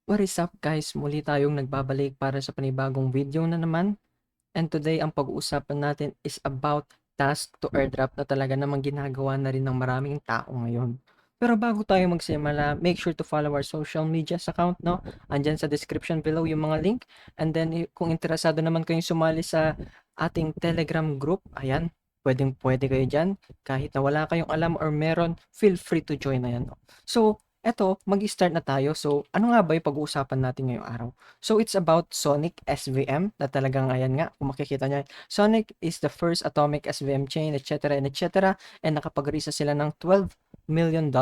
What is up guys? Muli tayong nagbabalik para sa panibagong video na naman. And today ang pag-uusapan natin is about task to airdrop na talaga namang ginagawa na rin ng maraming tao ngayon. Pero bago tayo magsimula, make sure to follow our social medias account, no? Andyan sa description below yung mga link. And then kung interesado naman kayong sumali sa ating Telegram group, ayan, pwedeng-pwede kayo dyan. Kahit na wala kayong alam or meron, feel free to join na yan. No? So, eto, mag-start na tayo. So, ano nga ba yung pag-uusapan natin ngayong araw? So, it's about Sonic SVM na talagang ayan nga, kung makikita nyo. Sonic is the first atomic SVM chain, etc. and etc. And nakapag-risa sila ng $12 million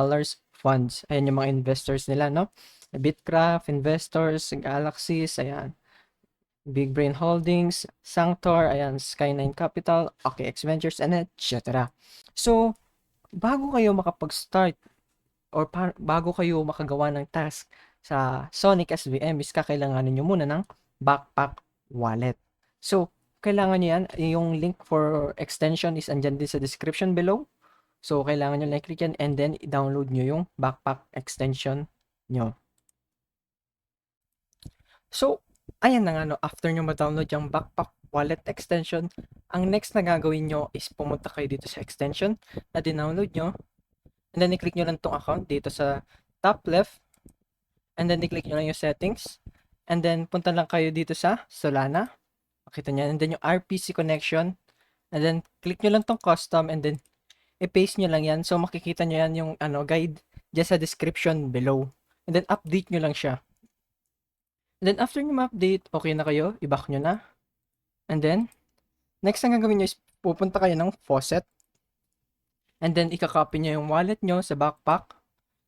funds. Ayan yung mga investors nila, no? Bitcraft, Investors, Galaxies, ayan. Big Brain Holdings, Sanctor, ayan, Sky9 Capital, OKX Ventures, and etc. So, bago kayo makapag-start or bago kayo makagawa ng task sa Sonic SVM is kakailanganin nyo muna ng backpack wallet. So, kailangan nyo yan. Yung link for extension is andyan din sa description below. So, kailangan nyo lang click yan and then i-download nyo yung backpack extension nyo. So, ayan na nga no, after nyo ma-download yung backpack wallet extension, ang next na gagawin nyo is pumunta kayo dito sa extension na dinownload nyo. And then, i-click nyo lang tong account dito sa top left. And then, i-click nyo lang yung settings. And then, punta lang kayo dito sa Solana. Makita nyo. And then, yung RPC connection. And then, click nyo lang tong custom. And then, i-paste nyo lang yan. So, makikita nyo yan yung guide dyan sa description below. And then, update nyo lang siya. And then, after nyo ma-update, okay na kayo. I-back nyo na. And then, next na gagawin nyo is pupunta kayo ng faucet. And then, ika-copy nyo yung wallet nyo sa backpack.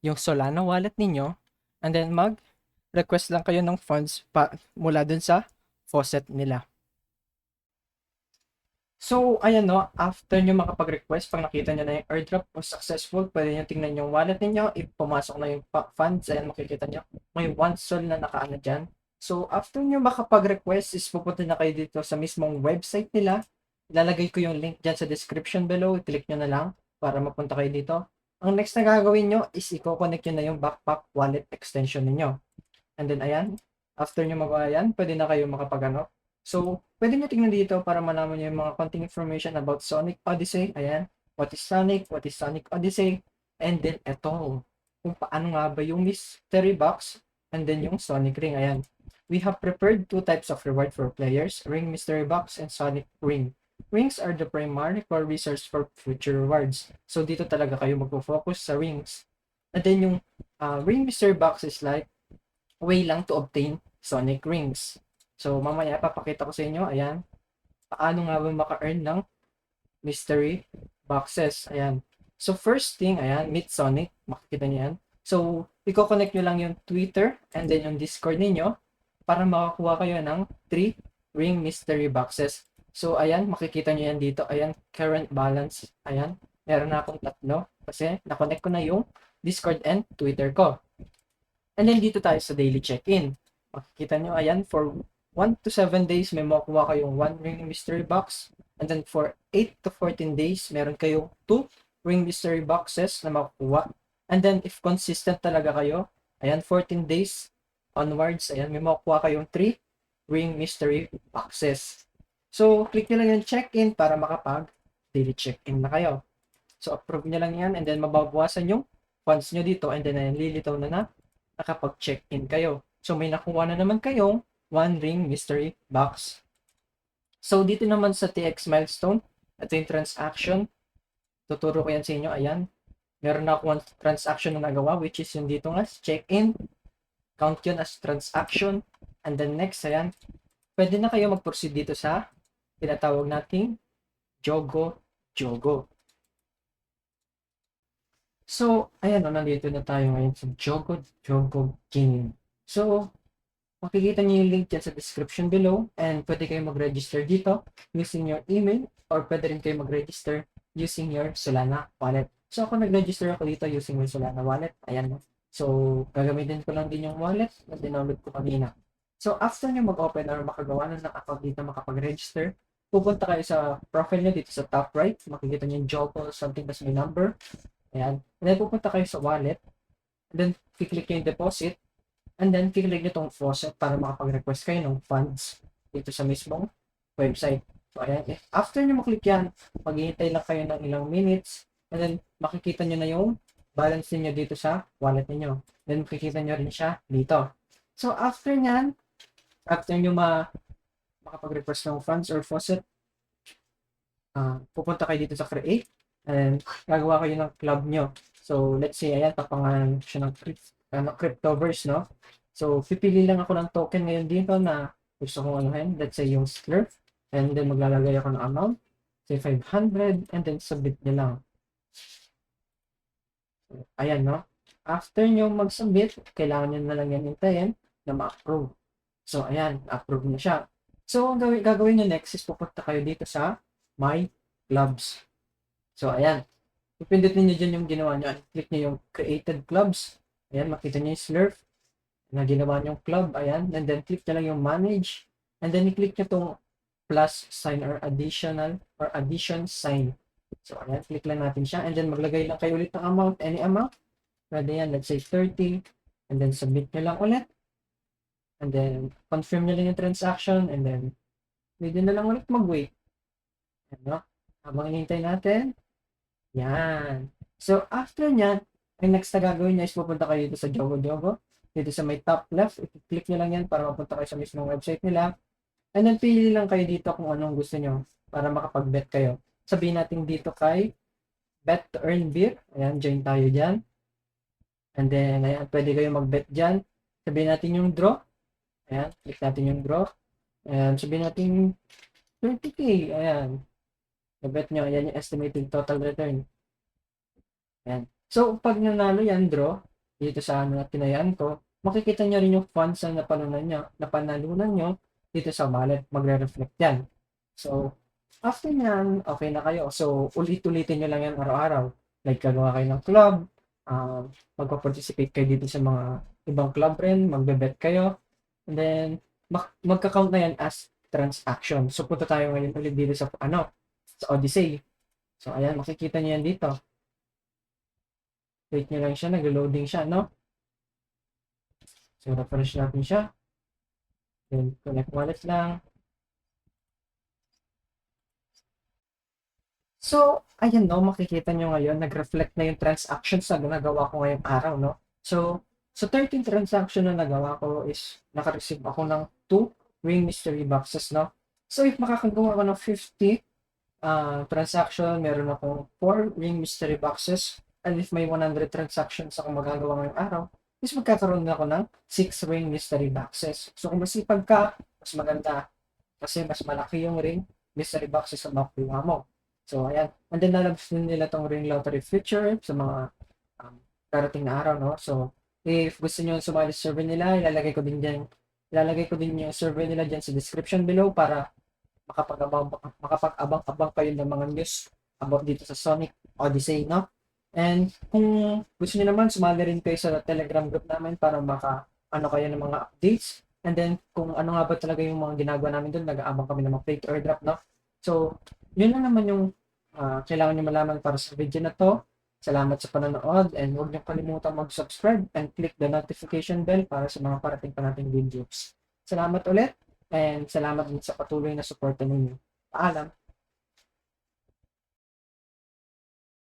Yung Solana wallet ninyo. And then, mag-request lang kayo ng funds mula dun sa faucet nila. So, ayan no, after nyo makapag-request, pag nakita nyo na yung airdrop was successful, pwede nyo tingnan yung wallet ninyo, if pumasok na yung funds, ayan makikita nyo, may 1 sol na nakaano dyan. So, after nyo makapag-request, is pupunta na kayo dito sa mismong website nila. Ilalagay ko yung link dyan sa description below, i-click nyo na lang para mapunta kayo dito. Ang next na gagawin nyo is i-connect nyo na yung backpack wallet extension ninyo. And then, ayan, after nyo magawa yan, pwede na kayo makapag-ano. So, pwede nyo tingnan dito para malaman nyo yung mga konting information about Sonic Odyssey. Ayan, what is Sonic Odyssey, and then eto, kung paano nga ba yung mystery box, and then yung Sonic Ring. Ayan, we have prepared 2 types of reward for players, Ring Mystery Box and Sonic Ring. Rings are the primary core resource for future rewards. So, dito talaga kayo magpo-focus sa rings. And then yung Ring Mystery Box is like way lang to obtain Sonic Rings. So, mamaya papakita ko sa inyo, ayan, paano nga ba maka-earn ng mystery boxes. Ayan. So, first thing, ayan, Meet Sonic. Makikita niyo yan. So, i-connect nyo lang yung Twitter and then yung Discord ninyo para makakuha kayo ng 3 ring mystery boxes. So, ayan, makikita nyo yan dito. Ayan, current balance. Ayan, meron na akong 3 kasi na-connect ko na yung Discord and Twitter ko. And then, dito tayo sa daily check-in. Makikita nyo, ayan, for 1 to 7 days, may makukuha kayong 1 ring mystery box. And then, for 8 to 14 days, meron kayong 2 ring mystery boxes na makukuha. And then, if consistent talaga kayo, ayan, 14 days onwards, ayan, may makukuha kayong 3 ring mystery boxes. So, click nyo lang yung check-in para makapag-daily check-in na kayo. So, approve nyo lang yan and then mababawasan yung funds nyo dito and then lilitaw na nakapag-check-in kayo. So, may nakuha na naman kayong 1 ring mystery box. So, dito naman sa TX milestone, ito yung transaction. Tuturo ko yan sa inyo. Ayan. Meron na akong transaction na nagawa, which is yung dito nga, check-in. Count yun as transaction. And then next, ayan, pwede na kayo mag-proceed dito sa tinatawag nating Jogo. So, ayan o, nandito na tayo ngayon sa Jogo Game. So, makikita niyo yung link dyan sa description below and pwede kayo mag-register dito using your email or pwede rin kayo mag-register using your Solana wallet. So, ako nag-register ako dito using my Solana wallet. Ayan. So, gagamitin ko lang din yung wallet na dinownload ko kanina. So, after nyo mag-open or makagawa na ng account dito makapag-register, pupunta kayo sa profile nyo dito sa top right. Makikita nyo yung Jogo, something plus my number. Ayan. And then, pupunta kayo sa wallet. And then, click nyo yung deposit. And then, click nyo itong faucet para makapag-request kayo ng funds dito sa mismong website. So, ayan. After nyo maklik yan, maghihintay lang kayo ng ilang minutes. And then, makikita nyo na yung balance niyo dito sa wallet niyo. Then, makikita nyo rin siya dito. So, after nyan, after nyo makapag-request ng funds or faucet, pupunta kayo dito sa create. And gagawa kayo ng club nyo. So, let's say, ayan, papangalan siya ng Cryptoverse, no? So, pipili lang ako ng token ngayon dito na gusto kong anuhin. Let's say yung Slurp. And then, maglalagay ako ng amount. Say, 500. And then, submit nyo lang. Ayan, no? After nyo mag-submit, kailangan nyo na lang yan hintayin na ma-approve. So, ayan, approve na siya. So, ang gagawin nyo next is pupunta kayo dito sa My Clubs. So, ayan. Ipindutin nyo dyan yung ginawa nyo. Click nyo yung Created Clubs. Ayan, makita nyo yung Slurp na ginawa nyo yung club. Ayan. And then, click nyo lang yung Manage. And then, i-click nyo itong plus sign or addition sign. So, ayan. Click lang natin siya. And then, maglagay lang kayo ulit ng amount. Any amount. Pwede yan. Let's say 30. And then, submit nyo lang ulit. And then, confirm nyo lang yung transaction. And then, pwede na lang ulit mag-wait. Ayan, no? Habang inintay natin. Yan. So, after nyan, ang next na gagawin niya is pupunta kayo dito sa Jogo. Dito sa may top left, i-click nyo lang yan para mapunta kayo sa mismong website nila. And then, pili lang kayo dito kung anong gusto nyo para makapag-bet kayo. Sabihin natin dito kay Bet to Earn Beer. Ayan, join tayo dyan. And then, ayan, pwede kayo mag-bet dyan. Sabihin natin yung draw. Ayan, click natin yung draw. Ayan, sabihin natin 20k. Ayan. I-bet nyo, ayan yung estimated total return. Ayan. So, pag nanalo yan, draw, dito sa ano na tinayaan ko, makikita nyo rin yung funds na napanalunan nyo dito sa wallet. Magre-reflect yan. So, after nyan, okay na kayo. So, ulit-ulitin nyo lang yan araw-araw. Like, gagawa kayo ng club, magpa-participate kayo dito sa mga ibang club rin, magbe-bet kayo, and then, magka-count na yan as transaction. So, punta tayo ngayon ulit dito sa, sa Odyssey. So, ayan, makikita nyo yan dito. Wait nyo lang siya, nag-loading siya, no? So, refresh natin siya. Then, connect wallet lang. So, ayan, no, makikita nyo ngayon, nag-reflect na yung transactions na nagawa ko ngayong araw, no? So, sa 13 transaction na nagawa ko is, naka-receive ako ng 2 ring mystery boxes, no? So, if makakagawa ko ng 50 transaction, meron akong 4 ring mystery boxes. And if may 100 transactions ako magagawa ngayong araw, is magkakaroon na ako ng 6 ring mystery boxes. So, kung masipag ka, mas maganda. Kasi mas malaki yung ring mystery boxes na makuha mo. So, ayan. And then, lalabas din nila tong ring lottery feature sa mga darating na araw, no? So, if gusto nyo sumali sa survey nila, ilalagay ko din yung survey nila dyan sa description below para makapag-abang-abang kayo ng mga news about dito sa Sonic Odyssey, no? And kung gusto niyo naman, sumali rin kayo sa Telegram group namin para kayo ng mga updates. And then, kung ano nga ba talaga yung mga ginagawa namin doon, nag-aabang kami ng mga plate airdrop, no? So, yun lang naman yung kailangan nyo malaman para sa video na to. Salamat sa panonood and huwag niyo kalimutan mag-subscribe and click the notification bell para sa mga parating pa nating videos. Salamat ulit and salamat din sa patuloy na suporta ninyo. Paalam!